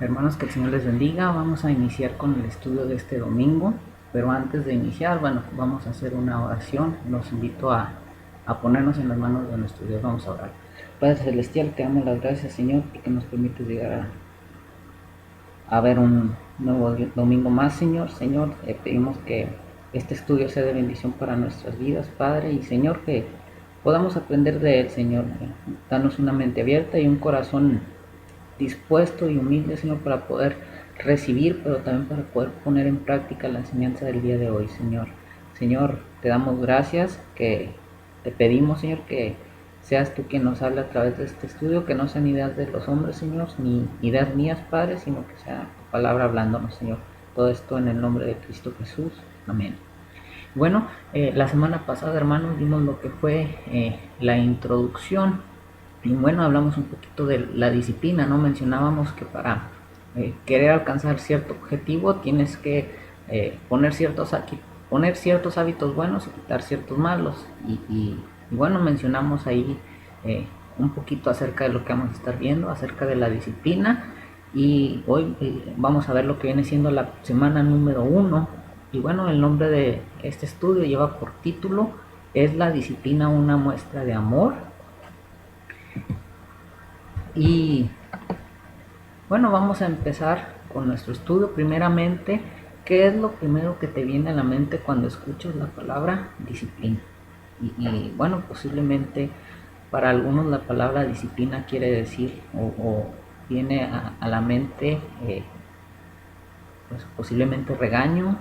Hermanos, que el Señor les bendiga. Vamos a iniciar con el estudio de este domingo, pero antes de iniciar, bueno, vamos a hacer una oración. Los invito a ponernos en las manos de nuestro Dios. Vamos a orar. Padre Celestial, te damos las gracias, Señor, porque nos permites llegar a ver un nuevo domingo más, Señor. Señor, pedimos que este estudio sea de bendición para nuestras vidas, Padre, y Señor, que podamos aprender de él, Señor. Danos una mente abierta y un corazón dispuesto y humilde, Señor, para poder recibir, pero también para poder poner en práctica la enseñanza del día de hoy, Señor. Señor, te damos gracias, que te pedimos, Señor, que seas tú quien nos hable a través de este estudio, que no sean ideas de los hombres, Señor, ni ideas mías, Padre, sino que sea tu palabra hablándonos, Señor. Todo esto en el nombre de Cristo Jesús. Amén. Bueno, la semana pasada, hermanos, vimos lo que fue la introducción. Y bueno, hablamos un poquito de la disciplina, ¿no? Mencionábamos que para querer alcanzar cierto objetivo tienes que poner ciertos hábitos buenos y quitar ciertos malos. Y bueno, mencionamos ahí un poquito acerca de lo que vamos a estar viendo, acerca de la disciplina. Y hoy vamos a ver lo que viene siendo la semana número 1. Y bueno, el nombre de este estudio lleva por título ¿Es la disciplina una muestra de amor? Y bueno, vamos a empezar con nuestro estudio. Primeramente, ¿qué es lo primero que te viene a la mente cuando escuchas la palabra disciplina? Y bueno, posiblemente para algunos la palabra disciplina quiere decir o viene a la mente pues posiblemente regaño.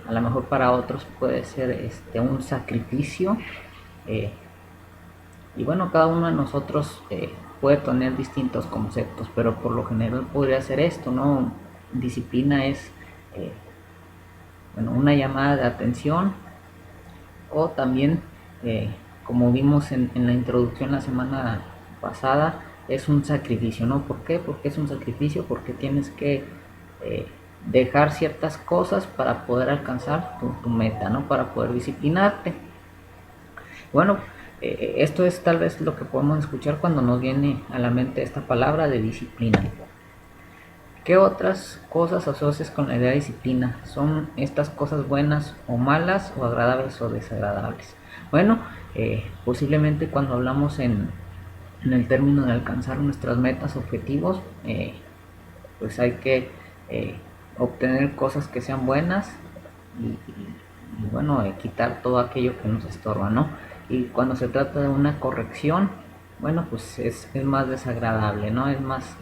A lo mejor para otros puede ser un sacrificio. eh, y bueno, cada uno de nosotros puede tener distintos conceptos, pero por lo general podría ser esto, ¿no? Disciplina es eh, bueno, una llamada de atención, o también, como vimos en la introducción la semana pasada, es un sacrificio, ¿no? ¿Por qué? Porque es un sacrificio, porque tienes que eh, dejar ciertas cosas para poder alcanzar tu meta, ¿no? Para poder disciplinarte. Bueno, esto es tal vez lo que podemos escuchar cuando nos viene a la mente esta palabra de disciplina. ¿Qué otras cosas asocias con la idea de disciplina? ¿Son estas cosas buenas o malas, o agradables o desagradables? Bueno, posiblemente cuando hablamos en el término de alcanzar nuestras metas, objetivos, pues hay que eh, obtener cosas que sean buenas y bueno, quitar todo aquello que nos estorba, ¿no? Y cuando se trata de una corrección, bueno, pues es más desagradable, ¿no? Es más,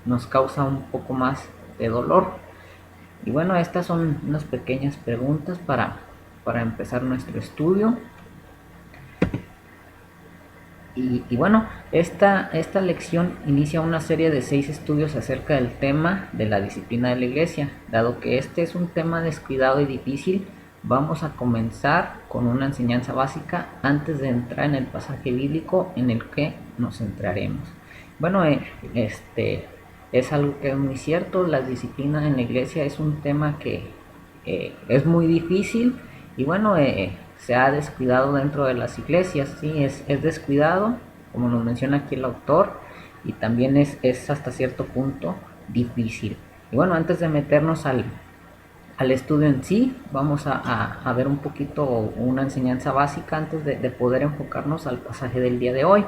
nos causa un poco más de dolor. Y bueno, estas son unas pequeñas preguntas para empezar nuestro estudio. Y bueno, esta lección inicia una serie de 6 estudios acerca del tema de la disciplina de la iglesia. Dado que este es un tema descuidado y difícil, vamos a comenzar con una enseñanza básica antes de entrar en el pasaje bíblico en el que nos centraremos. Bueno, es algo que es muy cierto. La disciplina en la iglesia es un tema que es muy difícil y bueno, se ha descuidado dentro de las iglesias. Sí, es descuidado, como nos menciona aquí el autor, y también es hasta cierto punto difícil. Y bueno, antes de meternos al estudio en sí, vamos a ver un poquito una enseñanza básica antes de poder enfocarnos al pasaje del día de hoy.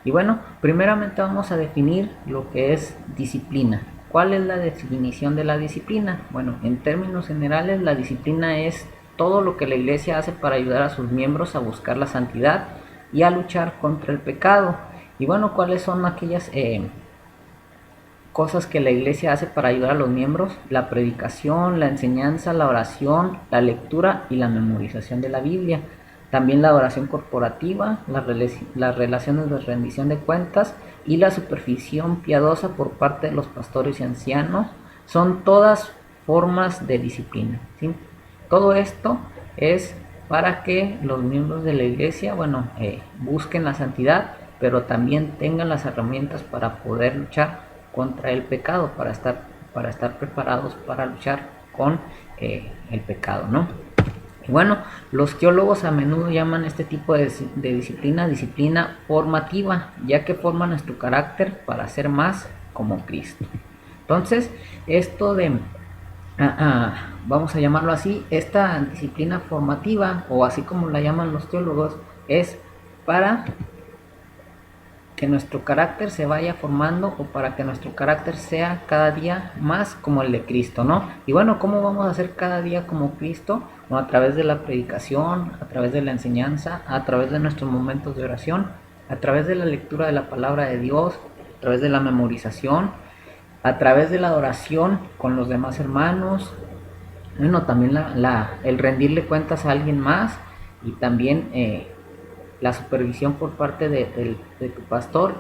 Y bueno, primeramente vamos a definir lo que es disciplina. ¿Cuál es la definición de la disciplina? Bueno, en términos generales, la disciplina es todo lo que la iglesia hace para ayudar a sus miembros a buscar la santidad y a luchar contra el pecado. Y bueno, ¿cuáles son aquellas cosas que la iglesia hace para ayudar a los miembros? La predicación, la enseñanza, la oración, la lectura y la memorización de la Biblia. También la oración corporativa, las relaciones de rendición de cuentas y la supervisión piadosa por parte de los pastores y ancianos son todas formas de disciplina, ¿sí? Todo esto es para que los miembros de la iglesia, bueno, busquen la santidad, pero también tengan las herramientas para poder luchar contra el pecado, para estar preparados para luchar con el pecado, ¿no? Y bueno, los teólogos a menudo llaman este tipo de disciplina disciplina formativa, ya que forma nuestro carácter para ser más como Cristo. Entonces, esto de, vamos a llamarlo así, esta disciplina formativa, o así como la llaman los teólogos, es para que nuestro carácter se vaya formando, o para que nuestro carácter sea cada día más como el de Cristo, ¿no? Y bueno, ¿cómo vamos a ser cada día como Cristo? Bueno, a través de la predicación, a través de la enseñanza, a través de nuestros momentos de oración, a través de la lectura de la palabra de Dios, a través de la memorización, a través de la adoración con los demás hermanos, bueno, también el rendirle cuentas a alguien más, y también la supervisión por parte de tu pastor,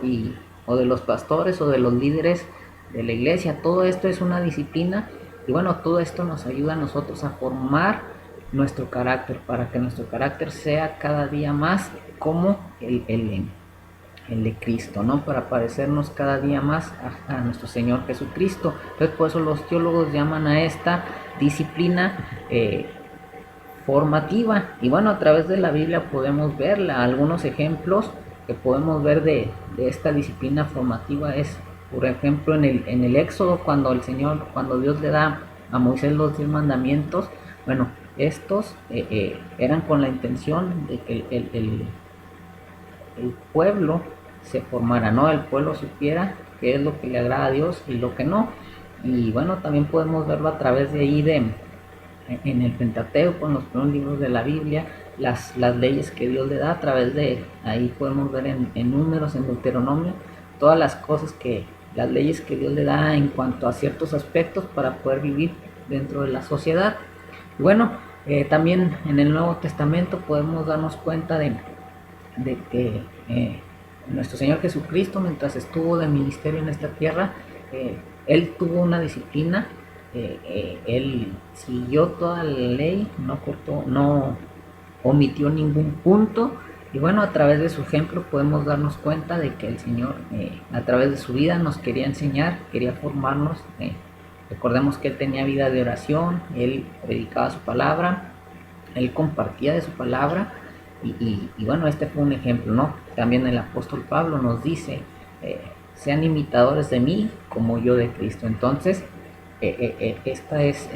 o de los pastores, o de los líderes de la iglesia. Todo esto es una disciplina, y bueno, todo esto nos ayuda a nosotros a formar nuestro carácter, para que nuestro carácter sea cada día más como el de Cristo, ¿no? Para parecernos cada día más a nuestro Señor Jesucristo. Entonces, por eso los teólogos llaman a esta disciplina formativa. Y bueno, a través de la Biblia podemos ver algunos ejemplos que podemos ver de esta disciplina formativa. Es, por ejemplo, en el Éxodo, cuando Dios le da a Moisés los 10 mandamientos. Bueno, estos eran con la intención de que el pueblo se formara, ¿no? El pueblo supiera qué es lo que le agrada a Dios y lo que no. Y bueno, también podemos verlo a través de ahí en el Pentateuco, en los primeros libros de la Biblia, las leyes que Dios le da. A través de ahí podemos ver en Números, en Deuteronomio, todas las cosas las leyes que Dios le da en cuanto a ciertos aspectos para poder vivir dentro de la sociedad. Y bueno, también en el Nuevo Testamento podemos darnos cuenta de que nuestro Señor Jesucristo, mientras estuvo de ministerio en esta tierra, Él tuvo una disciplina. Él siguió toda la ley, no omitió ningún punto. Y bueno, a través de su ejemplo podemos darnos cuenta de que el Señor, a través de su vida, nos quería enseñar, quería formarnos. Recordemos que Él tenía vida de oración, Él predicaba su palabra, Él compartía de su palabra. Y bueno, este fue un ejemplo, ¿no? También el apóstol Pablo nos dice, sean imitadores de mí como yo de Cristo. Entonces, esta es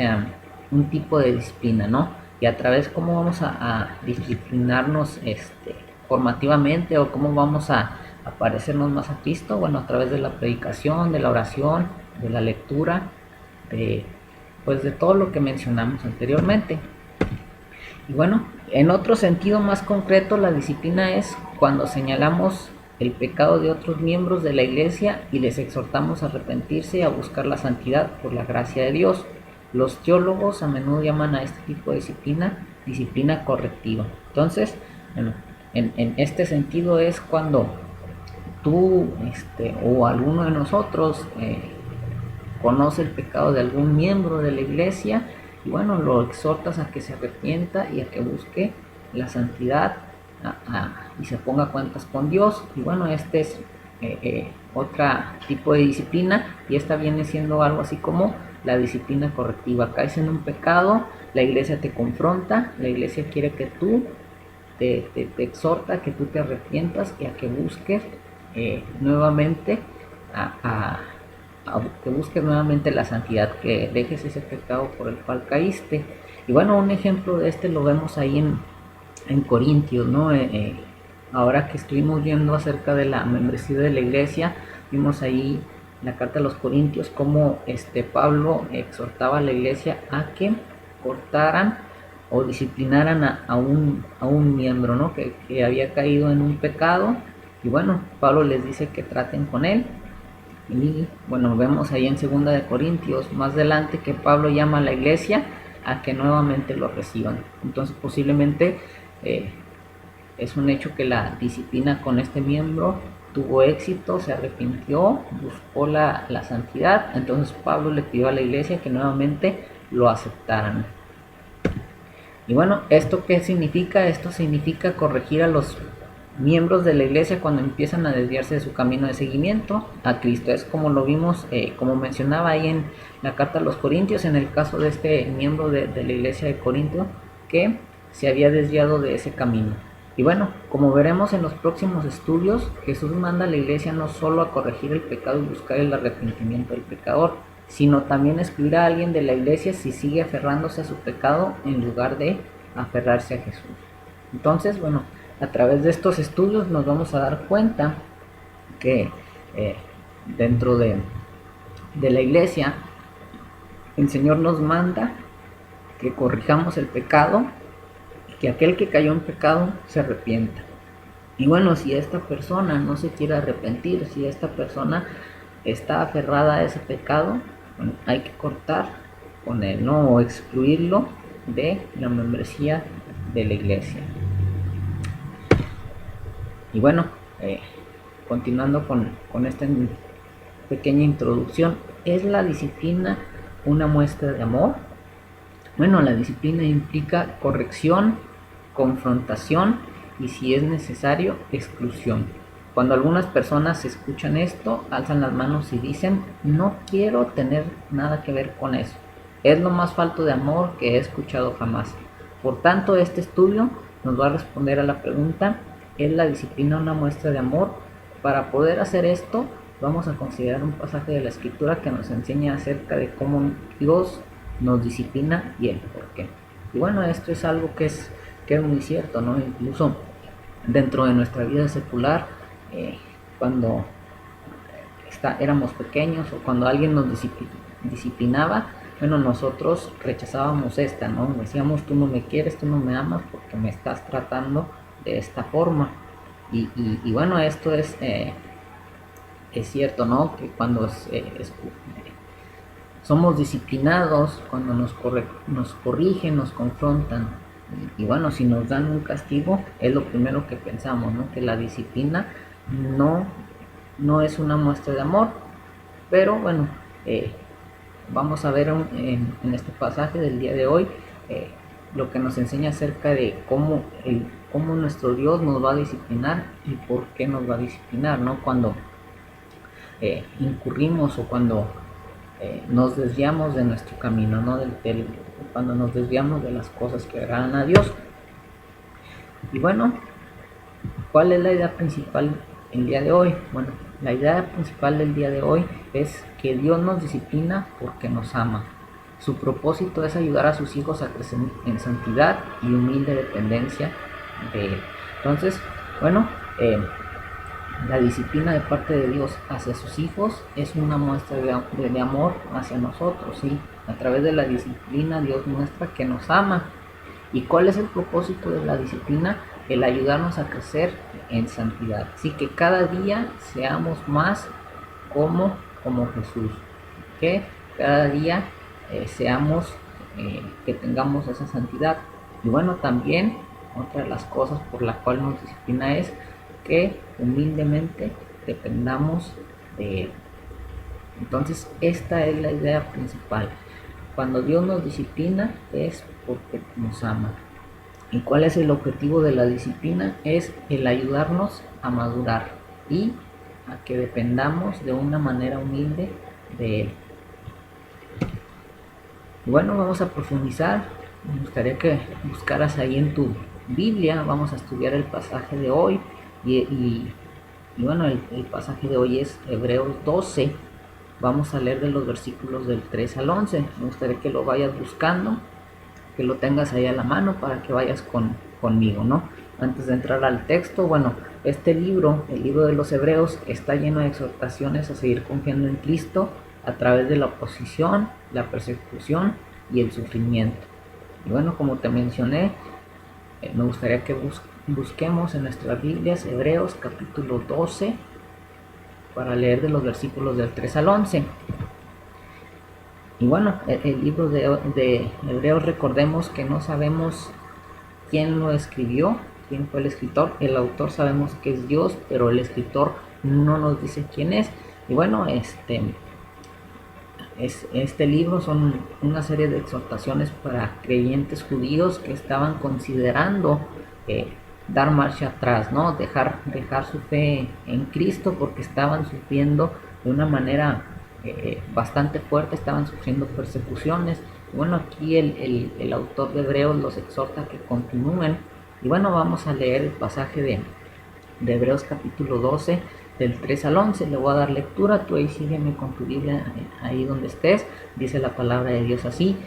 un tipo de disciplina, ¿no? Y a través, ¿cómo vamos a disciplinarnos formativamente, o cómo vamos a parecernos más a Cristo? Bueno, a través de la predicación, de la oración, de la lectura, pues de todo lo que mencionamos anteriormente. Y bueno, en otro sentido más concreto, la disciplina es cuando señalamos el pecado de otros miembros de la iglesia y les exhortamos a arrepentirse y a buscar la santidad por la gracia de Dios. Los teólogos a menudo llaman a este tipo de disciplina correctiva. Entonces, bueno, en este sentido es cuando tú o alguno de nosotros conoce el pecado de algún miembro de la iglesia, y bueno, lo exhortas a que se arrepienta y a que busque la santidad y se ponga cuentas con Dios. Y bueno, este es otro tipo de disciplina, y esta viene siendo algo así como la disciplina correctiva. Caes en un pecado, la iglesia te confronta, la iglesia quiere que tú te exhorta, que tú te arrepientas y a que busques nuevamente que busques nuevamente la santidad, que dejes ese pecado por el cual caíste. Y bueno, un ejemplo de lo vemos ahí en Corintios, ¿no? Ahora que estuvimos viendo acerca de la membresía de la iglesia, vimos ahí la carta a los Corintios cómo Pablo exhortaba a la iglesia a que cortaran o disciplinaran a un miembro, ¿no? que había caído en un pecado. Y bueno, Pablo les dice que traten con él. Y bueno, vemos ahí en 2 de Corintios más adelante que Pablo llama a la iglesia a que nuevamente lo reciban. Entonces posiblemente es un hecho que la disciplina con este miembro tuvo éxito, se arrepintió, buscó la santidad. Entonces Pablo le pidió a la iglesia que nuevamente lo aceptaran. Y bueno, ¿esto qué significa? Esto significa corregir a los miembros de la iglesia cuando empiezan a desviarse de su camino de seguimiento a Cristo. Es como lo vimos, como mencionaba ahí en la carta a los Corintios, en el caso de este miembro de la iglesia de Corinto, que se había desviado de ese camino. Y bueno, como veremos en los próximos estudios, Jesús manda a la iglesia no solo a corregir el pecado y buscar el arrepentimiento del pecador, sino también excluir a alguien de la iglesia si sigue aferrándose a su pecado en lugar de aferrarse a Jesús. Entonces, bueno, a través de estos estudios nos vamos a dar cuenta que dentro de la iglesia el Señor nos manda que corrijamos el pecado y que aquel que cayó en pecado se arrepienta. Y bueno, si esta persona no se quiere arrepentir, si esta persona está aferrada a ese pecado, bueno, hay que cortar con él, ¿no? O excluirlo de la membresía de la iglesia. Y bueno, continuando con esta pequeña introducción, ¿es la disciplina una muestra de amor? Bueno, la disciplina implica corrección, confrontación y, si es necesario, exclusión. Cuando algunas personas escuchan esto, alzan las manos y dicen: no quiero tener nada que ver con eso. Es lo más falto de amor que he escuchado jamás. Por tanto, este estudio nos va a responder a la pregunta: ¿es la disciplina una muestra de amor? Para poder hacer esto, vamos a considerar un pasaje de la Escritura que nos enseña acerca de cómo Dios nos disciplina y el por qué. Y bueno, esto es algo que es muy cierto, ¿no? Incluso dentro de nuestra vida secular, cuando éramos pequeños o cuando alguien nos disciplinaba, bueno, nosotros rechazábamos esta, ¿no? Decíamos: tú no me quieres, tú no me amas porque me estás tratando de esta forma. Y bueno, esto es cierto, ¿no? Que cuando somos disciplinados, cuando nos corrigen, nos confrontan, y bueno, si nos dan un castigo, es lo primero que pensamos, ¿no? Que la disciplina no es una muestra de amor. Pero bueno, vamos a ver en este pasaje del día de hoy lo que nos enseña acerca de cómo nuestro Dios nos va a disciplinar y por qué nos va a disciplinar, ¿no? Cuando incurrimos o cuando nos desviamos de nuestro camino, ¿no? Cuando nos desviamos de las cosas que agradan a Dios. Y bueno, ¿cuál es la idea principal el día de hoy? Bueno, la idea principal del día de hoy es que Dios nos disciplina porque nos ama. Su propósito es ayudar a sus hijos a crecer en santidad y humilde dependencia de Él. Entonces, bueno, la disciplina de parte de Dios hacia sus hijos es una muestra de amor hacia nosotros, ¿sí? A través de la disciplina Dios muestra que nos ama. ¿Y cuál es el propósito de la disciplina? El ayudarnos a crecer en santidad. Así que cada día seamos más como Jesús. Que cada día que tengamos esa santidad. Y bueno, también otra de las cosas por la cual nos disciplina es que humildemente dependamos de Él. Entonces, esta es la idea principal. Cuando Dios nos disciplina es porque nos ama. ¿Y cuál es el objetivo de la disciplina? Es el ayudarnos a madurar y a que dependamos de una manera humilde de Él. Y bueno, vamos a profundizar. Me gustaría que buscaras ahí en tu Biblia. Vamos a estudiar el pasaje de hoy. Y bueno, el pasaje de hoy es Hebreos 12. Vamos a leer de los versículos del 3 al 11. Me gustaría que lo vayas buscando, que lo tengas ahí a la mano para que vayas conmigo, ¿no? Antes de entrar al texto, bueno, este libro, el libro de los Hebreos, está lleno de exhortaciones a seguir confiando en Cristo a través de la oposición, la persecución y el sufrimiento. Y bueno, como te mencioné, me gustaría que busquemos en nuestras Biblias Hebreos capítulo 12 para leer de los versículos del 3 al 11. Y bueno, el libro de Hebreos, recordemos que no sabemos quién lo escribió, quién fue el escritor. El autor sabemos que es Dios, pero el escritor no nos dice quién es. Y bueno, este libro son una serie de exhortaciones para creyentes judíos que estaban considerando dar marcha atrás, ¿no? Dejar su fe en Cristo, porque estaban sufriendo de una manera bastante fuerte, estaban sufriendo persecuciones, Bueno, aquí el autor de Hebreos los exhorta a que continúen. Y bueno, vamos a leer el pasaje de Hebreos capítulo 12, del 3 al 11. Le voy a dar lectura, tú ahí sígueme con tu Biblia ahí donde estés. Dice la palabra de Dios así: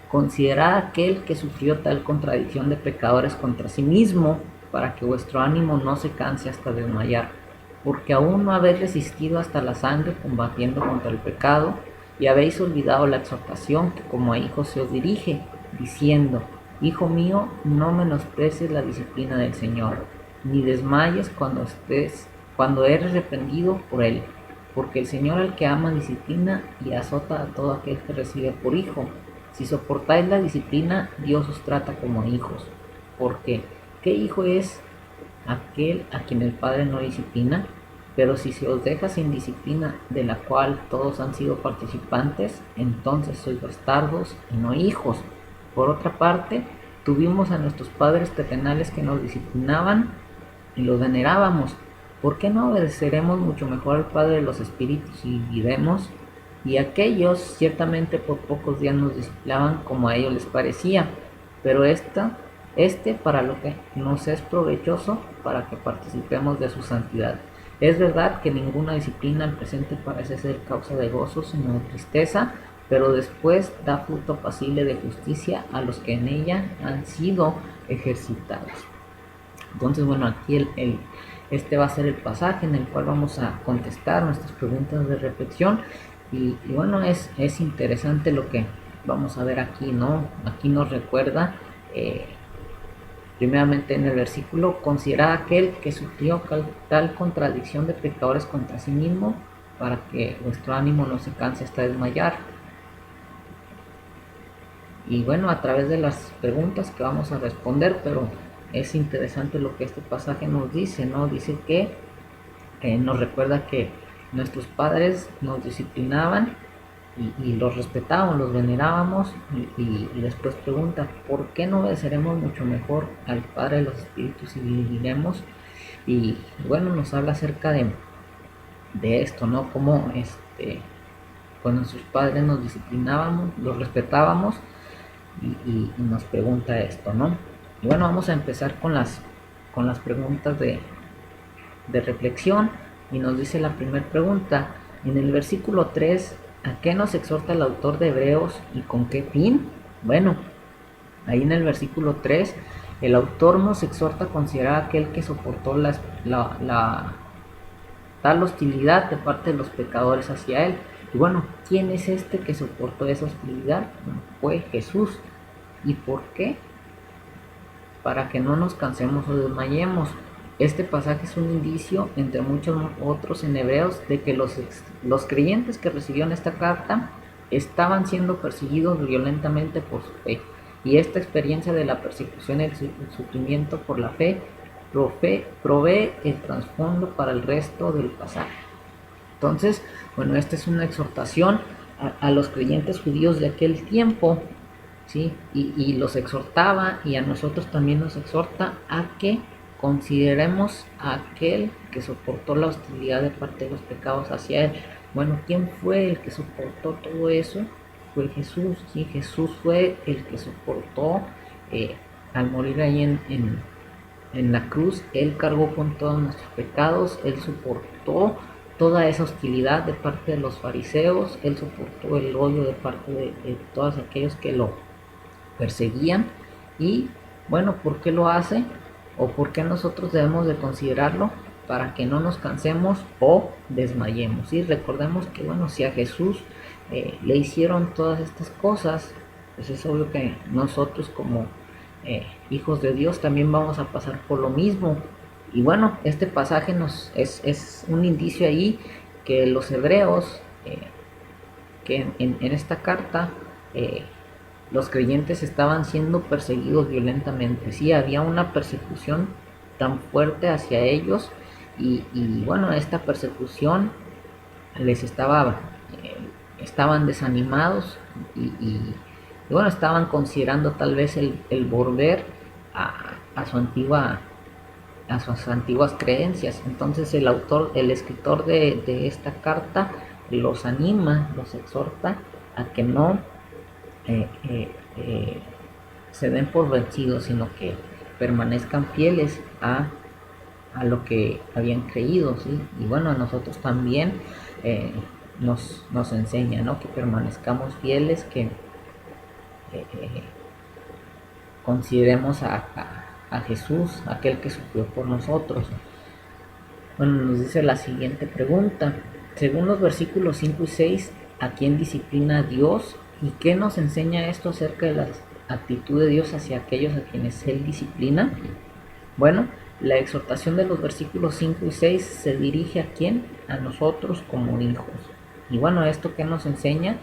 considerad aquel que sufrió tal contradicción de pecadores contra sí mismo, para que vuestro ánimo no se canse hasta desmayar, porque aún no habéis resistido hasta la sangre combatiendo contra el pecado, y habéis olvidado la exhortación que como a hijos se os dirige, diciendo: Hijo mío, no menosprecies la disciplina del Señor, ni desmayes cuando eres reprendido por él, porque el Señor al que ama disciplina y azota a todo aquel que recibe por hijo. Si soportáis la disciplina, Dios os trata como a hijos. Porque, ¿qué hijo es aquel a quien el Padre no disciplina? Pero si se os deja sin disciplina, de la cual todos han sido participantes, entonces sois bastardos y no hijos. Por otra parte, tuvimos a nuestros padres terrenales que nos disciplinaban y los venerábamos. ¿Por qué no obedeceremos mucho mejor al Padre de los Espíritus y viviremos? Y aquellos ciertamente por pocos días nos disciplinaban como a ellos les parecía, pero este para lo que nos es provechoso, para que participemos de su santidad. Es verdad que ninguna disciplina al presente parece ser causa de gozo, sino de tristeza, pero después da fruto apacible de justicia a los que en ella han sido ejercitados. Entonces, bueno, aquí este va a ser el pasaje en el cual vamos a contestar nuestras preguntas de reflexión. Y bueno, es interesante lo que vamos a ver aquí, ¿no? Aquí nos recuerda, primeramente en el versículo: considera aquel que sufrió tal contradicción de pecadores contra sí mismo, para que vuestro ánimo no se canse hasta desmayar. Y bueno, a través de las preguntas que vamos a responder, pero es interesante lo que este pasaje nos dice, ¿no? Dice que nos recuerda que nuestros padres nos disciplinaban y los respetábamos, los venerábamos, y después pregunta: ¿por qué no obedeceremos mucho mejor al Padre de los Espíritus y viviremos? Y bueno, nos habla acerca de esto, ¿no? Como pues nuestros padres nos disciplinábamos, los respetábamos, y nos pregunta esto, ¿no? Y bueno, vamos a empezar con las preguntas de reflexión. Y nos dice la primera pregunta en el versículo 3: ¿a qué nos exhorta el autor de Hebreos y con qué fin? Bueno, ahí en el versículo 3 el autor nos exhorta a considerar a aquel que soportó tal hostilidad de parte de los pecadores hacia él. Y bueno, ¿quién es este que soportó esa hostilidad? Fue Jesús. ¿Y por qué? Para que no nos cansemos o desmayemos. Este pasaje es un indicio, entre muchos otros en Hebreos, de que los creyentes que recibieron esta carta estaban siendo perseguidos violentamente por su fe. Y esta experiencia de la persecución y el sufrimiento por la fe provee el trasfondo para el resto del pasaje. Entonces, bueno, esta es una exhortación a los creyentes judíos de aquel tiempo, ¿sí? Y los exhortaba, y a nosotros también nos exhorta a que consideremos a aquel que soportó la hostilidad de parte de los pecados hacia él. Bueno, ¿quién fue el que soportó todo eso? Fue Jesús. Sí, Jesús fue el que soportó, al morir ahí en la cruz. Él cargó con todos nuestros pecados, él soportó toda esa hostilidad de parte de los fariseos, él soportó el odio de parte de todos aquellos que lo perseguían. Y bueno, ¿por qué lo hace? ¿O por qué nosotros debemos de considerarlo? Para que no nos cansemos o desmayemos. Y recordemos que bueno, si a Jesús le hicieron todas estas cosas, pues es obvio que nosotros como hijos de Dios también vamos a pasar por lo mismo. Y bueno, este pasaje es un indicio ahí que los hebreos, que en esta carta, los creyentes estaban siendo perseguidos violentamente. Sí, había una persecución tan fuerte hacia ellos, y bueno, esta persecución les estaban desanimados, y bueno, estaban considerando tal vez el volver a sus antiguas creencias. Entonces el escritor de esta carta los anima, los exhorta a que no eh, eh, eh, se den por vencidos, sino que permanezcan fieles a lo que habían creído, ¿sí? Y bueno, a nosotros también nos enseña, ¿no? Que permanezcamos fieles, que eh, consideremos a Jesús, aquel que sufrió por nosotros. Bueno, nos dice la siguiente pregunta. Según los versículos 5 y 6, ¿a quién disciplina Dios? ¿Y qué nos enseña esto acerca de la actitud de Dios hacia aquellos a quienes Él disciplina? Bueno, la exhortación de los versículos 5 y 6 se dirige a quién? A nosotros como hijos. Y bueno, ¿esto qué nos enseña?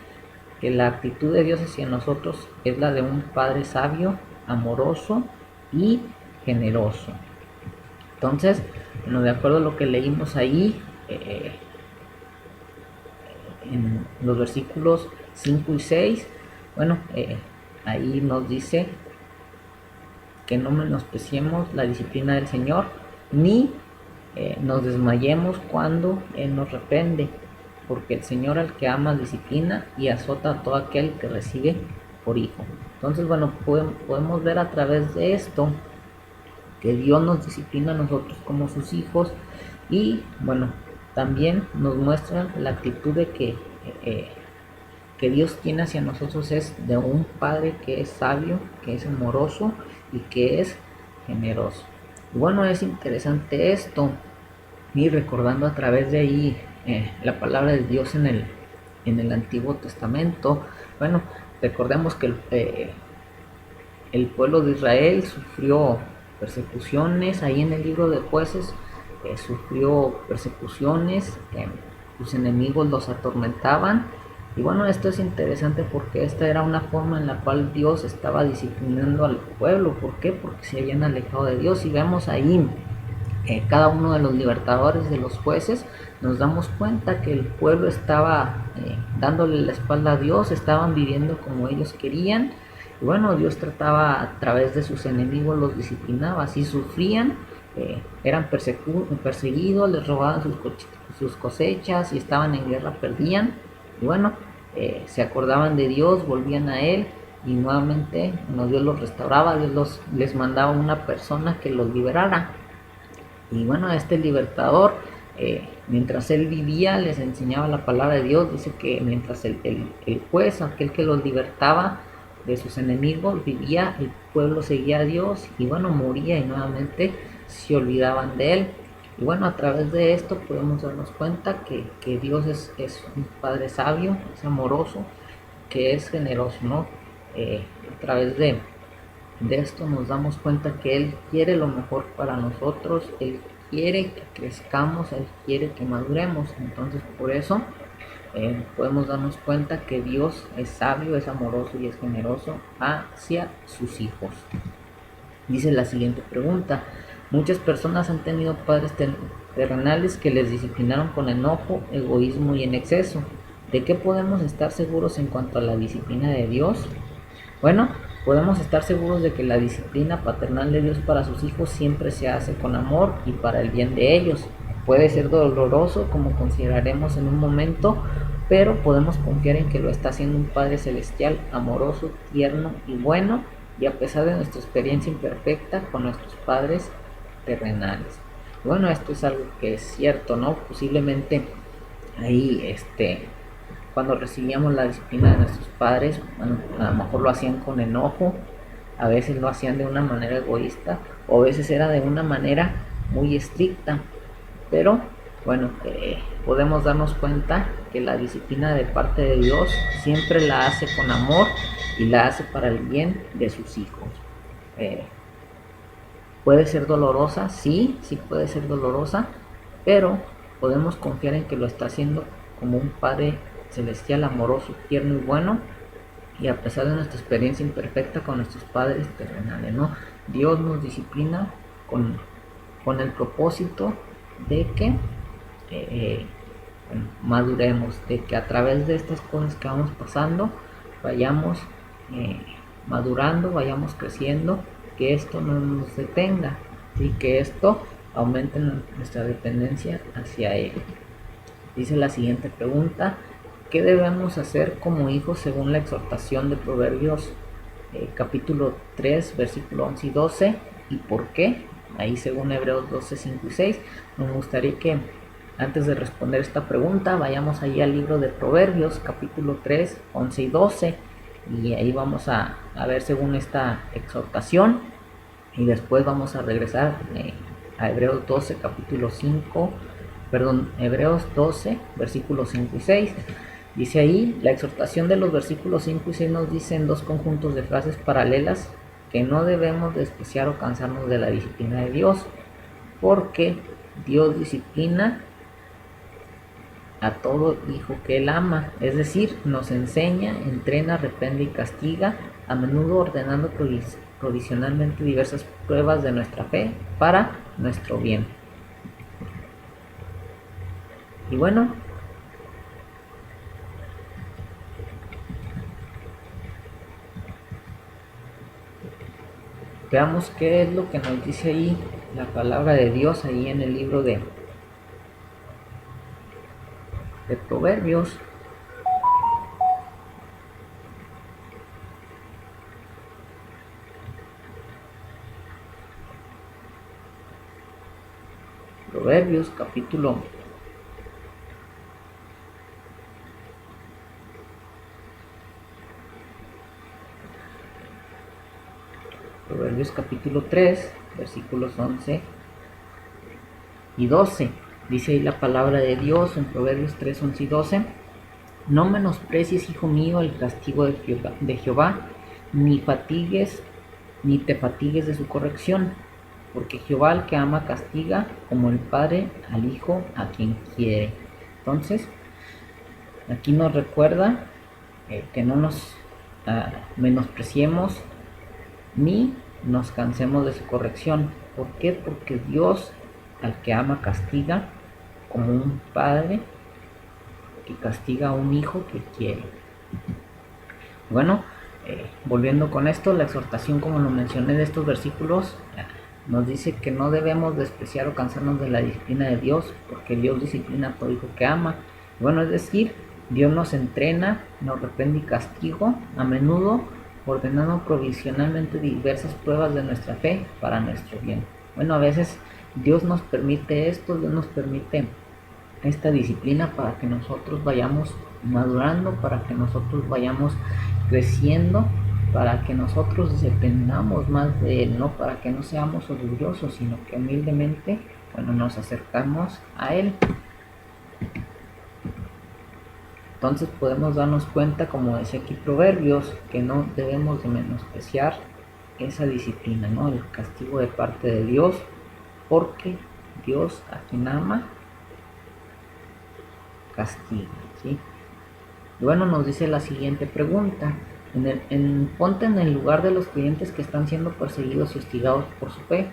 Que la actitud de Dios hacia nosotros es la de un Padre sabio, amoroso y generoso. Entonces, bueno, de acuerdo a lo que leímos ahí, en los versículos 5 y 6, bueno, ahí nos dice que no menospreciemos la disciplina del Señor, ni nos desmayemos cuando Él nos reprende, porque el Señor al que ama disciplina y azota a todo aquel que recibe por hijo. Entonces, bueno, podemos ver a través de esto que Dios nos disciplina a nosotros como sus hijos, y bueno, también nos muestra la actitud de que Dios tiene hacia nosotros es de un Padre que es sabio, que es amoroso y que es generoso. Y bueno, es interesante esto, y recordando a través de ahí la palabra de Dios en el Antiguo Testamento. Bueno, recordemos que el pueblo de Israel sufrió persecuciones, ahí en el libro de Jueces sufrió persecuciones, sus enemigos los atormentaban. Y bueno, esto es interesante porque esta era una forma en la cual Dios estaba disciplinando al pueblo. ¿Por qué? Porque se habían alejado de Dios. Y vemos ahí cada uno de los libertadores, de los jueces, nos damos cuenta que el pueblo estaba dándole la espalda a Dios, estaban viviendo como ellos querían. Y bueno, Dios trataba a través de sus enemigos, los disciplinaba. Si sufrían, eran perseguidos, les robaban sus cosechas, y estaban en guerra, perdían. Y bueno, se acordaban de Dios, volvían a Él, y nuevamente Dios los restauraba, Dios les mandaba una persona que los liberara. Y bueno, este libertador, mientras él vivía, les enseñaba la palabra de Dios. Dice que mientras el juez, aquel que los libertaba de sus enemigos, vivía, el pueblo seguía a Dios, y bueno, moría y nuevamente se olvidaban de él. Y bueno, a través de esto podemos darnos cuenta que Dios es un Padre sabio, es amoroso, que es generoso, ¿no? A través de esto nos damos cuenta que Él quiere lo mejor para nosotros, Él quiere que crezcamos, Él quiere que maduremos. Entonces, por eso podemos darnos cuenta que Dios es sabio, es amoroso y es generoso hacia sus hijos. Dice la siguiente pregunta: muchas personas han tenido padres terrenales que les disciplinaron con enojo, egoísmo y en exceso. ¿De qué podemos estar seguros en cuanto a la disciplina de Dios? Bueno, podemos estar seguros de que la disciplina paternal de Dios para sus hijos siempre se hace con amor y para el bien de ellos. Puede ser doloroso, como consideraremos en un momento, pero podemos confiar en que lo está haciendo un Padre Celestial, amoroso, tierno y bueno, y a pesar de nuestra experiencia imperfecta con nuestros padres terrenales. Bueno, esto es algo que es cierto, ¿no? Posiblemente ahí, cuando recibíamos la disciplina de nuestros padres, bueno, a lo mejor lo hacían con enojo, a veces lo hacían de una manera egoísta, o a veces era de una manera muy estricta. Pero bueno, podemos darnos cuenta que la disciplina de parte de Dios siempre la hace con amor y la hace para el bien de sus hijos. Puede ser dolorosa, sí puede ser dolorosa, pero podemos confiar en que lo está haciendo como un Padre Celestial, amoroso, tierno y bueno, y a pesar de nuestra experiencia imperfecta con nuestros padres terrenales, ¿no? Dios nos disciplina con el propósito de que maduremos, de que a través de estas cosas que vamos pasando vayamos madurando, vayamos creciendo, que esto no nos detenga y que esto aumente nuestra dependencia hacia Él. Dice la siguiente pregunta: ¿Qué debemos hacer como hijos según la exhortación de Proverbios capítulo 3, versículo 11 y 12? ¿Y por qué? Ahí según Hebreos 12, 5 y 6. Me gustaría que antes de responder esta pregunta vayamos ahí al libro de Proverbios capítulo 3, 11 y 12. Y ahí vamos a ver según esta exhortación. Y después vamos a regresar a Hebreos 12, capítulo 5, Hebreos 12, versículos 5 y 6. Dice ahí, la exhortación de los versículos 5 y 6 nos dice en dos conjuntos de frases paralelas que no debemos despreciar o cansarnos de la disciplina de Dios, porque Dios disciplina a todo hijo que Él ama, es decir, nos enseña, entrena, reprende y castiga, a menudo ordenando provisionalmente diversas pruebas de nuestra fe para nuestro bien. Y bueno, veamos qué es lo que nos dice ahí la palabra de Dios ahí en el libro de Proverbios. Proverbios capítulo 3, versículos 11 y 12. Dice ahí la palabra de Dios en Proverbios 3, 11 y 12. No menosprecies, hijo mío, el castigo de Jehová, ni te fatigues de su corrección, porque Jehová al que ama castiga, como el padre al hijo a quien quiere. Entonces, aquí nos recuerda que no nos menospreciemos ni nos cansemos de su corrección. ¿Por qué? Porque Dios al que ama castiga, como un padre que castiga a un hijo que quiere. Bueno, volviendo con esto, la exhortación, como lo mencioné, de estos versículos nos dice que no debemos despreciar o cansarnos de la disciplina de Dios, porque Dios disciplina a todo hijo que ama. Bueno, es decir, Dios nos entrena, nos reprende y castiga, a menudo ordenando provisionalmente diversas pruebas de nuestra fe para nuestro bien. Bueno, a veces Dios nos permite esto, Dios nos permite esta disciplina para que nosotros vayamos madurando, para que nosotros vayamos creciendo, para que nosotros dependamos más de Él, no para que no seamos orgullosos, sino que humildemente, nos acercamos a Él. Entonces podemos darnos cuenta, como decía aquí Proverbios, que no debemos de menospreciar esa disciplina, ¿no? El castigo de parte de Dios, porque Dios a quien ama castiga, ¿sí? Y bueno, nos dice la siguiente pregunta. Ponte en el lugar de los creyentes que están siendo perseguidos y hostigados por su fe.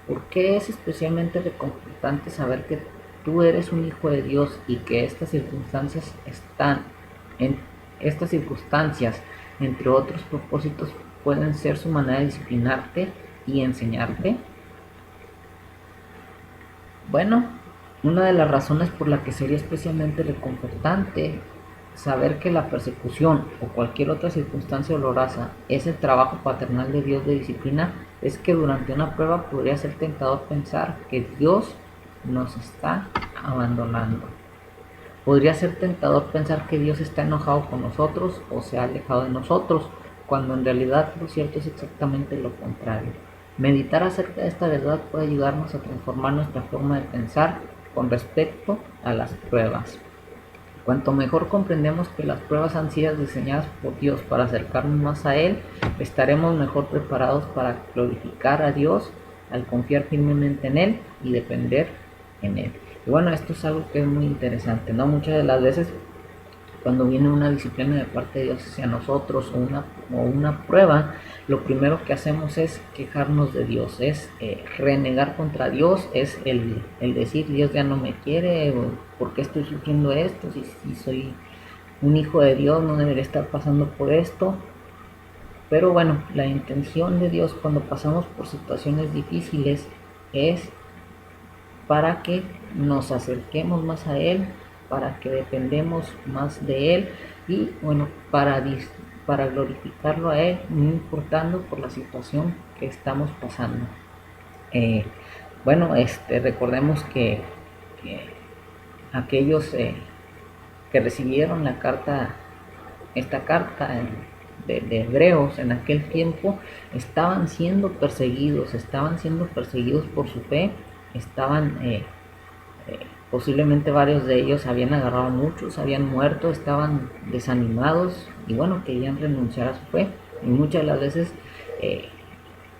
¿Por qué es especialmente reconfortante saber que tú eres un hijo de Dios y que estas circunstancias, entre otros propósitos, pueden ser su manera de disciplinarte y enseñarte? Bueno, una de las razones por la que sería especialmente reconfortante saber que la persecución o cualquier otra circunstancia dolorosa es el trabajo paternal de Dios de disciplina es que durante una prueba podría ser tentador pensar que Dios nos está abandonando. Podría ser tentador pensar que Dios está enojado con nosotros o se ha alejado de nosotros, cuando en realidad lo cierto es exactamente lo contrario. Meditar acerca de esta verdad puede ayudarnos a transformar nuestra forma de pensar con respecto a las pruebas. Cuanto mejor comprendemos que las pruebas han sido diseñadas por Dios para acercarnos más a Él, estaremos mejor preparados para glorificar a Dios al confiar firmemente en Él y depender en Él. Y bueno, esto es algo que es muy interesante, ¿no? Muchas de las veces cuando viene una disciplina de parte de Dios hacia nosotros o una prueba, lo primero que hacemos es quejarnos de Dios, es renegar contra Dios, es el decir Dios ya no me quiere, o ¿por qué estoy sufriendo esto? Si soy un hijo de Dios no debería estar pasando por esto. Pero bueno, la intención de Dios cuando pasamos por situaciones difíciles es para que nos acerquemos más a Él, para que dependemos más de Él y bueno, para glorificarlo a Él, no importando por la situación que estamos pasando. Bueno, recordemos que aquellos que recibieron esta carta de Hebreos en aquel tiempo, estaban siendo perseguidos por su fe, posiblemente varios de ellos habían agarrado a muchos, habían muerto, estaban desanimados y bueno, querían renunciar a su fe. Y muchas de las veces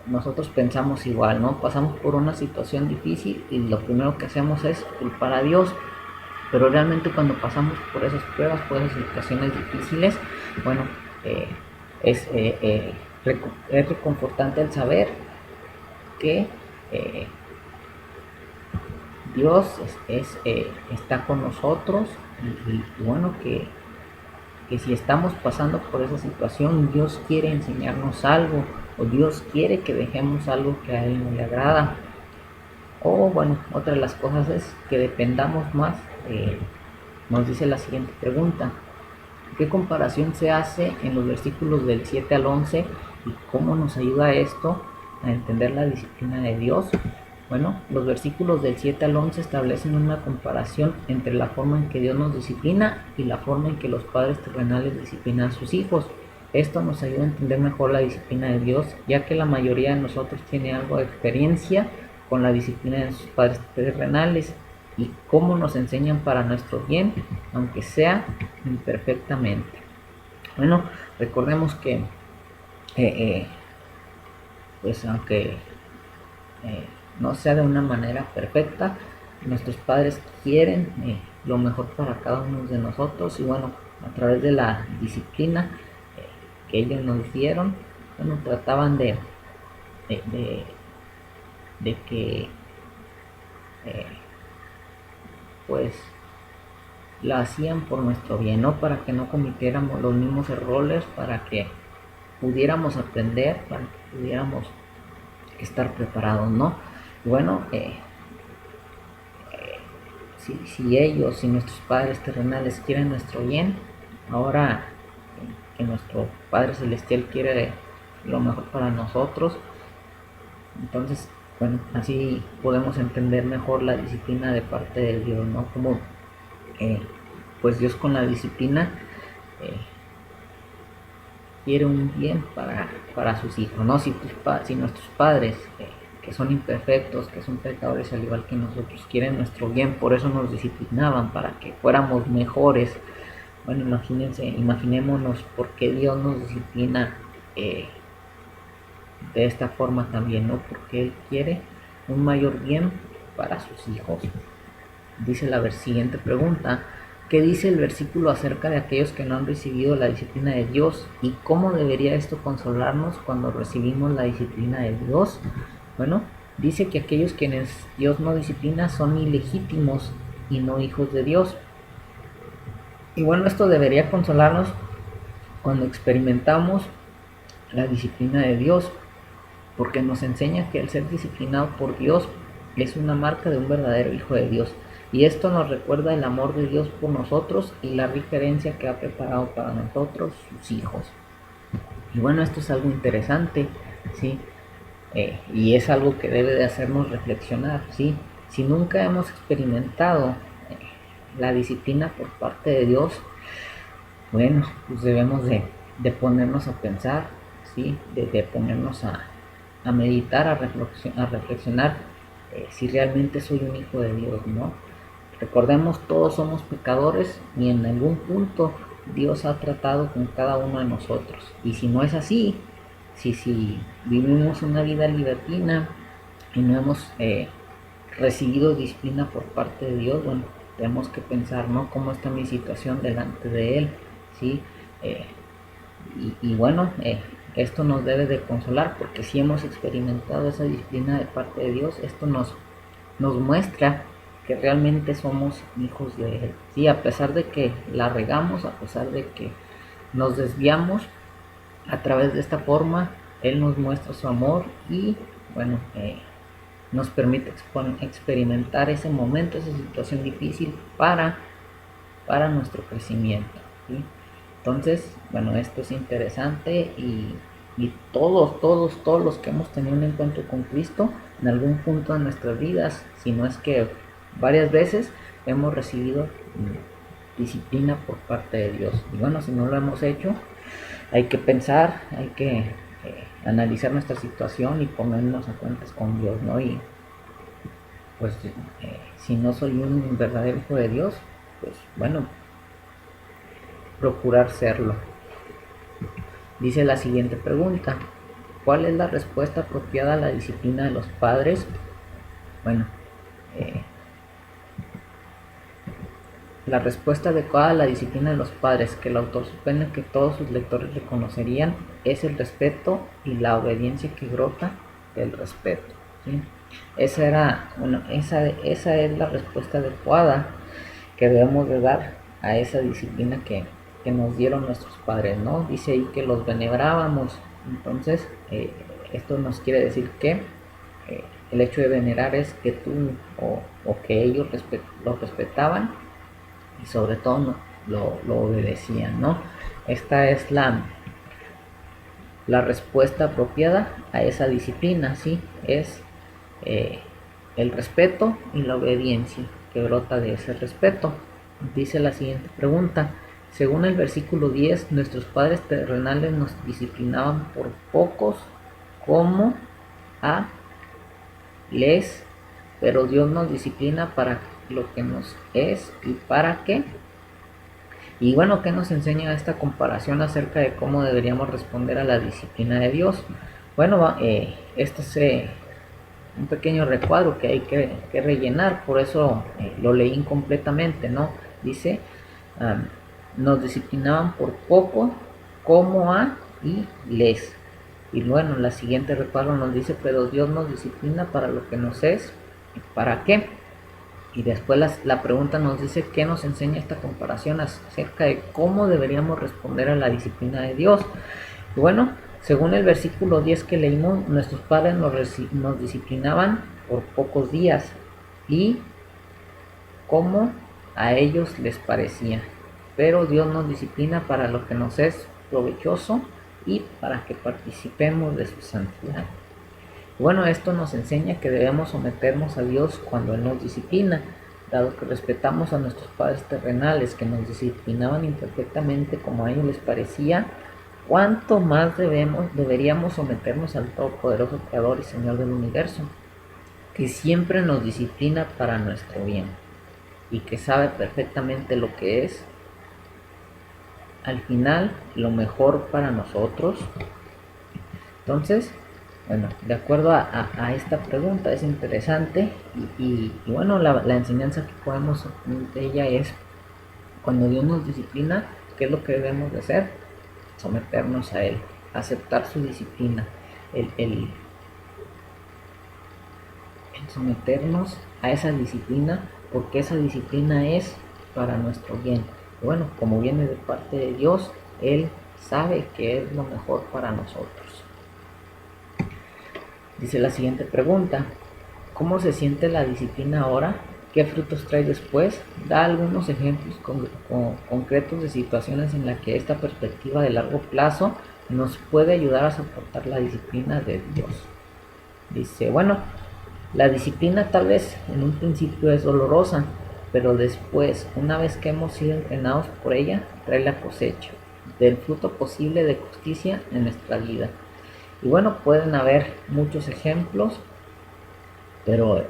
nosotros pensamos igual, ¿no? Pasamos por una situación difícil y lo primero que hacemos es culpar a Dios. Pero realmente cuando pasamos por esas pruebas, por esas situaciones difíciles, bueno, es reconfortante el saber que Dios está con nosotros y bueno, que si estamos pasando por esa situación, Dios quiere enseñarnos algo o Dios quiere que dejemos algo que a Él no le agrada. O bueno, otra de las cosas es que dependamos más. Nos dice la siguiente pregunta: ¿qué comparación se hace en los versículos del 7 al 11 y cómo nos ayuda esto a entender la disciplina de Dios? Bueno, los versículos del 7 al 11 establecen una comparación entre la forma en que Dios nos disciplina y la forma en que los padres terrenales disciplinan a sus hijos. Esto nos ayuda a entender mejor la disciplina de Dios, ya que la mayoría de nosotros tiene algo de experiencia con la disciplina de sus padres terrenales y cómo nos enseñan para nuestro bien, aunque sea imperfectamente. Bueno, recordemos que pues aunque no sea de una manera perfecta, nuestros padres quieren lo mejor para cada uno de nosotros y bueno, a través de la disciplina que ellos nos dieron, bueno, trataban de que pues la hacían por nuestro bien, ¿no? Para que no cometiéramos los mismos errores, para que pudiéramos aprender, para que pudiéramos estar preparados, ¿no? Bueno, si nuestros padres terrenales quieren nuestro bien, ahora que nuestro Padre Celestial quiere lo mejor para nosotros, entonces, bueno, así podemos entender mejor la disciplina de parte de Dios, ¿no? Como pues Dios con la disciplina quiere un bien para sus hijos, ¿no? Si nuestros padres que son imperfectos, que son pecadores al igual que nosotros, quieren nuestro bien, por eso nos disciplinaban, para que fuéramos mejores. Bueno, imaginémonos por qué Dios nos disciplina de esta forma también, ¿no? Porque Él quiere un mayor bien para sus hijos. Dice la siguiente pregunta: ¿qué dice el versículo acerca de aquellos que no han recibido la disciplina de Dios? ¿Y cómo debería esto consolarnos cuando recibimos la disciplina de Dios? Bueno, dice que aquellos quienes Dios no disciplina son ilegítimos y no hijos de Dios. Y bueno, esto debería consolarnos cuando experimentamos la disciplina de Dios, porque nos enseña que el ser disciplinado por Dios es una marca de un verdadero hijo de Dios. Y esto nos recuerda el amor de Dios por nosotros y la rica herencia que ha preparado para nosotros, sus hijos. Y bueno, esto es algo interesante, ¿sí? Y es algo que debe de hacernos reflexionar, ¿sí? Si nunca hemos experimentado la disciplina por parte de Dios, bueno, pues debemos de ponernos a pensar, ¿sí? De ponernos a meditar, a reflexionar si realmente soy un hijo de Dios, ¿no? Recordemos, todos somos pecadores y en algún punto Dios ha tratado con cada uno de nosotros. Y si no es así, si vivimos una vida libertina y no hemos recibido disciplina por parte de Dios, bueno, tenemos que pensar, ¿no? ¿Cómo está mi situación delante de Él? ¿Sí? Y bueno, esto nos debe de consolar, porque si hemos experimentado esa disciplina de parte de Dios, esto nos muestra que realmente somos hijos de Él. Sí, a pesar de que la regamos, a pesar de que nos desviamos, a través de esta forma Él nos muestra su amor y bueno, nos permite experimentar ese momento, esa situación difícil para para nuestro crecimiento, ¿sí? Entonces, bueno, esto es interesante y todos los que hemos tenido un encuentro con Cristo, en algún punto de nuestras vidas, si no es que varias veces, hemos recibido disciplina por parte de Dios. Y bueno, si no lo hemos hecho, hay que pensar, hay que analizar nuestra situación y ponernos a cuentas con Dios, ¿no? Y pues si no soy un verdadero hijo de Dios, pues bueno, procurar serlo. Dice la siguiente pregunta: ¿cuál es la respuesta apropiada a la disciplina de los padres? Bueno, la respuesta adecuada a la disciplina de los padres, que el autor supone que todos sus lectores reconocerían, es el respeto y la obediencia que brota del respeto, ¿sí? Esa es la respuesta adecuada que debemos de dar a esa disciplina que nos dieron nuestros padres, ¿no? Dice ahí que los veneraban. Entonces esto nos quiere decir que el hecho de venerar es que tú o que ellos lo respetaban y sobre todo no, lo obedecían, ¿no? Esta es la respuesta apropiada a esa disciplina, ¿sí? Es el respeto y la obediencia que brota de ese respeto. Dice la siguiente pregunta: según el versículo 10, nuestros padres terrenales nos disciplinaban por pocos como a les, pero Dios nos disciplina para lo que nos es y para qué. Y bueno, ¿qué nos enseña esta comparación acerca de cómo deberíamos responder a la disciplina de Dios? Bueno, este es un pequeño recuadro que hay que rellenar, por eso lo leí incompletamente, ¿no? Dice, nos disciplinaban por poco, como a y les. Y bueno, la siguiente recuadro nos dice, pero Dios nos disciplina para lo que nos es y para qué. Y después la pregunta nos dice qué nos enseña esta comparación acerca de cómo deberíamos responder a la disciplina de Dios. Y bueno, según el versículo 10 que leímos, nuestros padres nos disciplinaban por pocos días y como a ellos les parecía. Pero Dios nos disciplina para lo que nos es provechoso y para que participemos de su santidad. Bueno, esto nos enseña que debemos someternos a Dios cuando Él nos disciplina, dado que respetamos a nuestros padres terrenales que nos disciplinaban imperfectamente como a ellos les parecía. ¿Cuánto más deberíamos someternos al Todopoderoso Creador y Señor del Universo, que siempre nos disciplina para nuestro bien y que sabe perfectamente lo que es, al final, lo mejor para nosotros? Entonces, bueno, de acuerdo a esta pregunta es interesante y bueno, la enseñanza que podemos de ella es, cuando Dios nos disciplina, ¿qué es lo que debemos de hacer? Someternos a Él, aceptar su disciplina, el someternos a esa disciplina, porque esa disciplina es para nuestro bien. Y bueno, como viene de parte de Dios, Él sabe que es lo mejor para nosotros. Dice la siguiente pregunta: ¿cómo se siente la disciplina ahora? ¿Qué frutos trae después? Da algunos ejemplos concretos de situaciones en las que esta perspectiva de largo plazo nos puede ayudar a soportar la disciplina de Dios. Dice, bueno, la disciplina tal vez en un principio es dolorosa, pero después, una vez que hemos sido entrenados por ella, trae la cosecha del fruto posible de justicia en nuestra vida. Y bueno, pueden haber muchos ejemplos, pero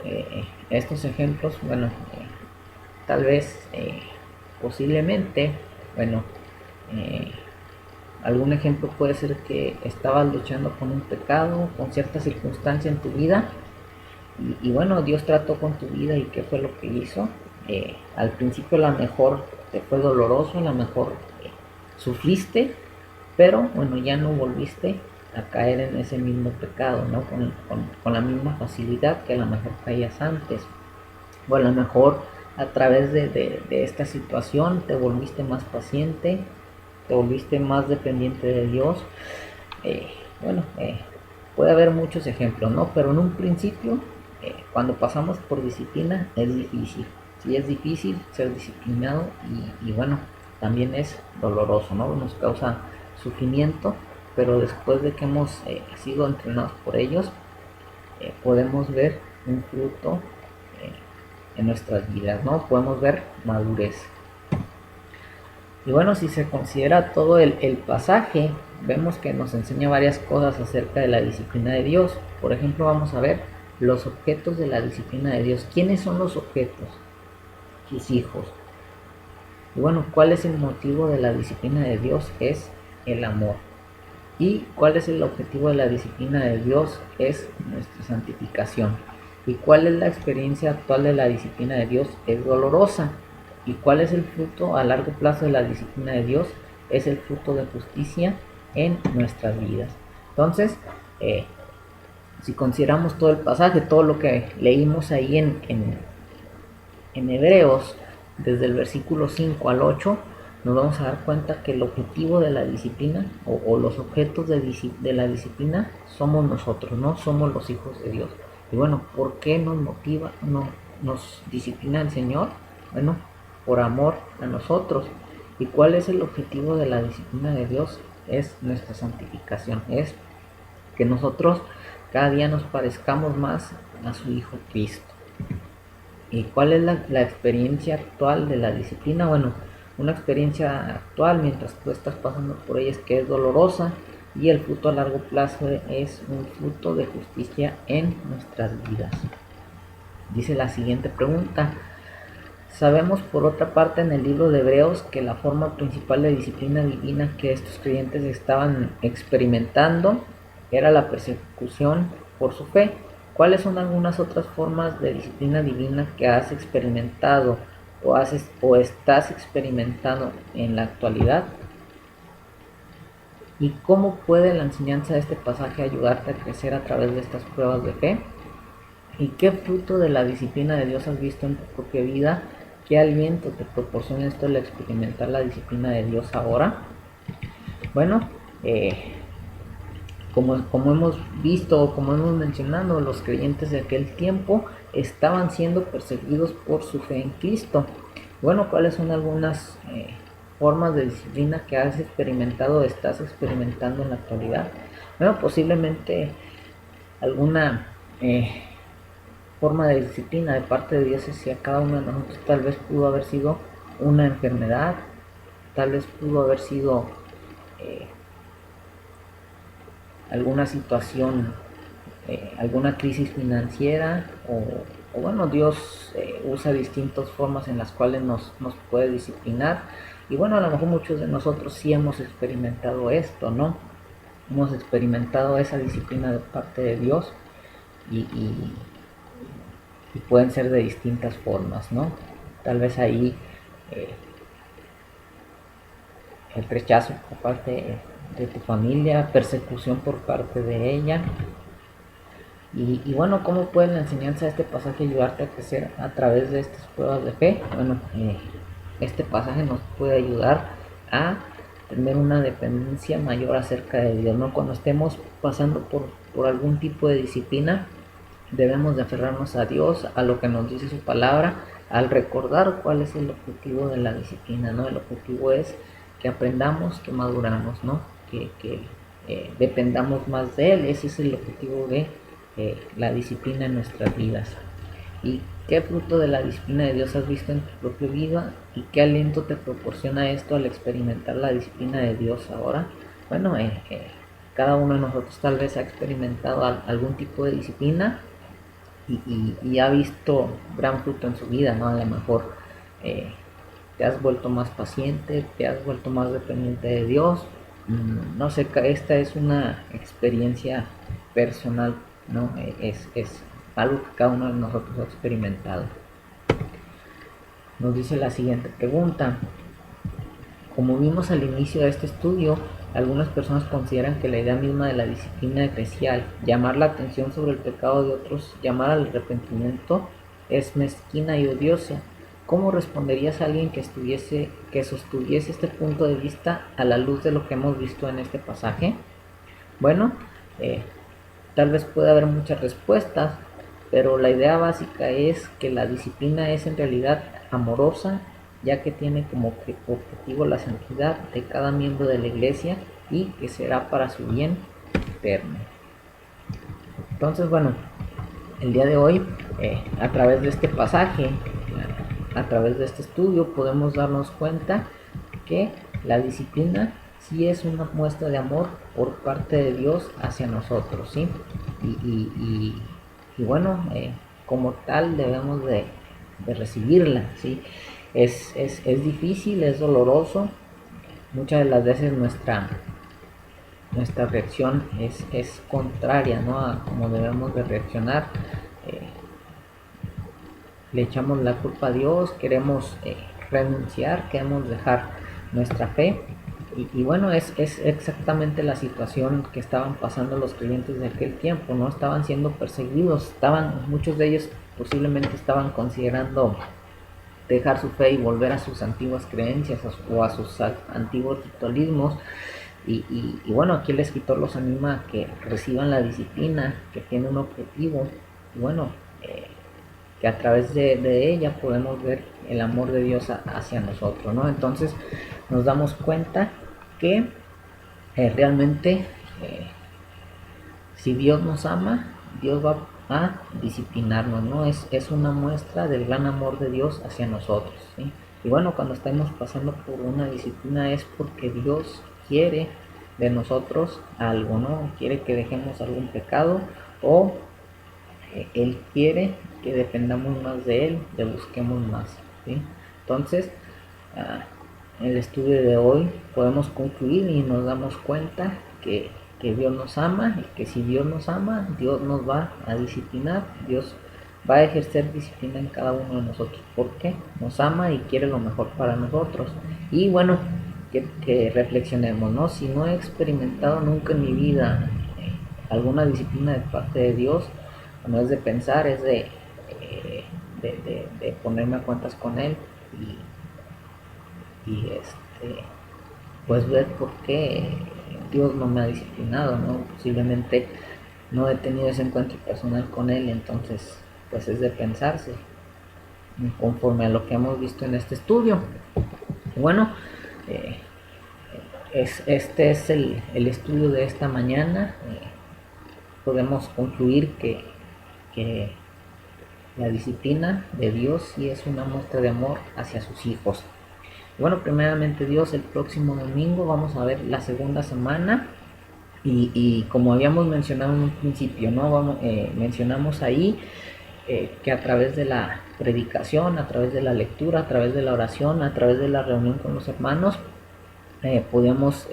estos ejemplos, bueno, tal vez, posiblemente, bueno, algún ejemplo puede ser que estabas luchando con un pecado, con cierta circunstancia en tu vida, y bueno, Dios trató con tu vida. ¿Y qué fue lo que hizo? Al principio a lo mejor te fue doloroso, a lo mejor sufriste, pero bueno, ya no volviste a caer en ese mismo pecado, ¿no? Con la misma facilidad que a lo mejor caías antes. O a lo mejor a través de esta situación te volviste más paciente, te volviste más dependiente de Dios. Bueno, puede haber muchos ejemplos, ¿no? Pero en un principio, cuando pasamos por disciplina es difícil, Sí es difícil ser disciplinado y bueno, también es doloroso, ¿no? Nos causa sufrimiento, pero después de que hemos sido entrenados por ellos, podemos ver un fruto en nuestras vidas, ¿no? Podemos ver madurez. Y bueno, si se considera todo el pasaje, vemos que nos enseña varias cosas acerca de la disciplina de Dios. Por ejemplo, vamos a ver los objetos de la disciplina de Dios. ¿Quiénes son los objetos? Sus hijos. Y bueno, ¿cuál es el motivo de la disciplina de Dios? Es el amor. ¿Y cuál es el objetivo de la disciplina de Dios? Es nuestra santificación. ¿Y cuál es la experiencia actual de la disciplina de Dios? Es dolorosa. ¿Y cuál es el fruto a largo plazo de la disciplina de Dios? Es el fruto de justicia en nuestras vidas. Entonces, si consideramos todo el pasaje, todo lo que leímos ahí en Hebreos, desde el versículo 5 al 8, nos vamos a dar cuenta que el objetivo de la disciplina o los objetos de la disciplina somos nosotros, no somos los hijos de Dios. Y bueno, ¿por qué nos motiva, nos disciplina el Señor? Bueno, por amor a nosotros. ¿Y cuál es el objetivo de la disciplina de Dios? Es nuestra santificación, es que nosotros cada día nos parezcamos más a su Hijo Cristo. ¿Y cuál es la experiencia actual de la disciplina? Bueno, una experiencia actual mientras tú estás pasando por ella es que es dolorosa y el fruto a largo plazo es un fruto de justicia en nuestras vidas. Dice la siguiente pregunta. Sabemos por otra parte en el libro de Hebreos que la forma principal de disciplina divina que estos creyentes estaban experimentando era la persecución por su fe. ¿Cuáles son algunas otras formas de disciplina divina que has experimentado o estás experimentando en la actualidad? ¿Y cómo puede la enseñanza de este pasaje ayudarte a crecer a través de estas pruebas de fe? ¿Y qué fruto de la disciplina de Dios has visto en tu propia vida? ¿Qué aliento te proporciona esto el experimentar la disciplina de Dios ahora? Bueno, como hemos visto, como hemos mencionado, los creyentes de aquel tiempo estaban siendo perseguidos por su fe en Cristo. Bueno, ¿cuáles son algunas formas de disciplina que has experimentado o estás experimentando en la actualidad? Bueno, posiblemente alguna forma de disciplina de parte de Dios hacia cada uno de nosotros tal vez pudo haber sido una enfermedad, tal vez pudo haber sido alguna situación, alguna crisis financiera o bueno, Dios usa distintas formas en las cuales nos puede disciplinar y bueno, a lo mejor muchos de nosotros sí hemos experimentado esto, ¿no? Hemos experimentado esa disciplina de parte de Dios y pueden ser de distintas formas, ¿no? Tal vez ahí el rechazo por parte de tu familia, persecución por parte de ella. Y bueno, ¿cómo puede la enseñanza de este pasaje ayudarte a crecer a través de estas pruebas de fe? Bueno, este pasaje nos puede ayudar a tener una dependencia mayor acerca de Dios, ¿no? Cuando estemos pasando por algún tipo de disciplina, debemos de aferrarnos a Dios, a lo que nos dice su palabra, al recordar cuál es el objetivo de la disciplina, ¿no? El objetivo es que aprendamos, que maduramos, ¿no? Que dependamos más de Él. Ese es el objetivo de la disciplina en nuestras vidas. ¿Y qué fruto de la disciplina de Dios has visto en tu propia vida? ¿Y qué aliento te proporciona esto al experimentar la disciplina de Dios ahora? Bueno, cada uno de nosotros tal vez ha experimentado algún tipo de disciplina y ha visto gran fruto en su vida, ¿no? A lo mejor te has vuelto más paciente, te has vuelto más dependiente de Dios. No sé, esta es una experiencia personal, ¿no? Es algo que cada uno de nosotros ha experimentado. Nos dice la siguiente pregunta. Como vimos al inicio de este estudio, algunas personas consideran que la idea misma de la disciplina eclesial, llamar la atención sobre el pecado de otros, llamar al arrepentimiento, es mezquina y odiosa. ¿Cómo responderías a alguien que sostuviese este punto de vista a la luz de lo que hemos visto en este pasaje? Bueno, tal vez pueda haber muchas respuestas, pero la idea básica es que la disciplina es en realidad amorosa, ya que tiene como objetivo la santidad de cada miembro de la iglesia y que será para su bien eterno. Entonces, bueno, el día de hoy, a través de este pasaje, a través de este estudio, podemos darnos cuenta que la disciplina sí es una muestra de amor por parte de Dios hacia nosotros, ¿sí? Y bueno, como tal debemos de recibirla, ¿sí? Es difícil, es doloroso, muchas de las veces nuestra reacción es contraria, ¿no?, a cómo debemos de reaccionar. eh, Le echamos la culpa a Dios, queremos renunciar, queremos dejar nuestra fe. Y bueno, es exactamente la situación que estaban pasando los creyentes de aquel tiempo, ¿no? Estaban siendo perseguidos, muchos de ellos posiblemente estaban considerando dejar su fe y volver a sus antiguas creencias o a sus antiguos ritualismos. Y bueno, aquí el escritor los anima a que reciban la disciplina, que tiene un objetivo. Y bueno, que a través de ella podemos ver el amor de Dios hacia nosotros, ¿no? Entonces nos damos cuenta que realmente si Dios nos ama, Dios va a disciplinarnos, ¿no? Es una muestra del gran amor de Dios hacia nosotros, ¿sí? Y bueno, cuando estemos pasando por una disciplina es porque Dios quiere de nosotros algo, ¿no? Quiere que dejemos algún pecado o Él quiere que dependamos más de Él, le busquemos más, ¿sí? Entonces, en el estudio de hoy podemos concluir y nos damos cuenta que Dios nos ama y que si Dios nos ama, Dios nos va a disciplinar, Dios va a ejercer disciplina en cada uno de nosotros porque nos ama y quiere lo mejor para nosotros. Y bueno, que reflexionemos, ¿no? Si no he experimentado nunca en mi vida alguna disciplina de parte de Dios, no es de pensar, es de ponerme a cuentas con Él y pues ver por qué Dios no me ha disciplinado, ¿no? Posiblemente no he tenido ese encuentro personal con Él, entonces pues es de pensarse conforme a lo que hemos visto en este estudio. Bueno, este es el estudio de esta mañana. Podemos concluir que la disciplina de Dios sí es una muestra de amor hacia sus hijos. Bueno, primeramente Dios, el próximo domingo vamos a ver la segunda semana y como habíamos mencionado en un principio, ¿no? Mencionamos ahí que a través de la predicación, a través de la lectura, a través de la oración, a través de la reunión con los hermanos, podemos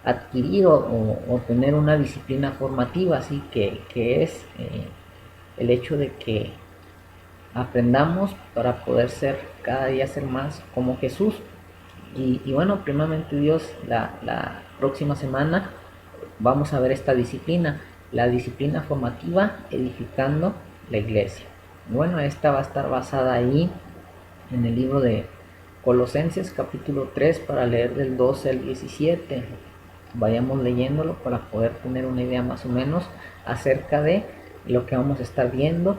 adquirir o tener una disciplina formativa, así que es el hecho de que aprendamos para poder cada día ser más como Jesús. Y bueno, primeramente Dios, la próxima semana vamos a ver esta disciplina, la disciplina formativa, edificando la iglesia. Bueno, esta va a estar basada ahí en el libro de Colosenses capítulo 3 para leer del 12 al 17. Vayamos leyéndolo para poder tener una idea más o menos acerca de lo que vamos a estar viendo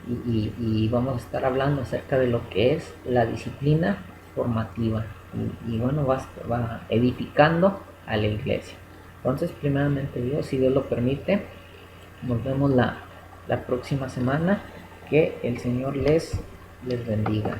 y vamos a estar hablando acerca de lo que es la disciplina formativa y bueno, va edificando a la iglesia. Entonces, primeramente Dios, si Dios lo permite, nos vemos la próxima semana. Que el Señor les bendiga.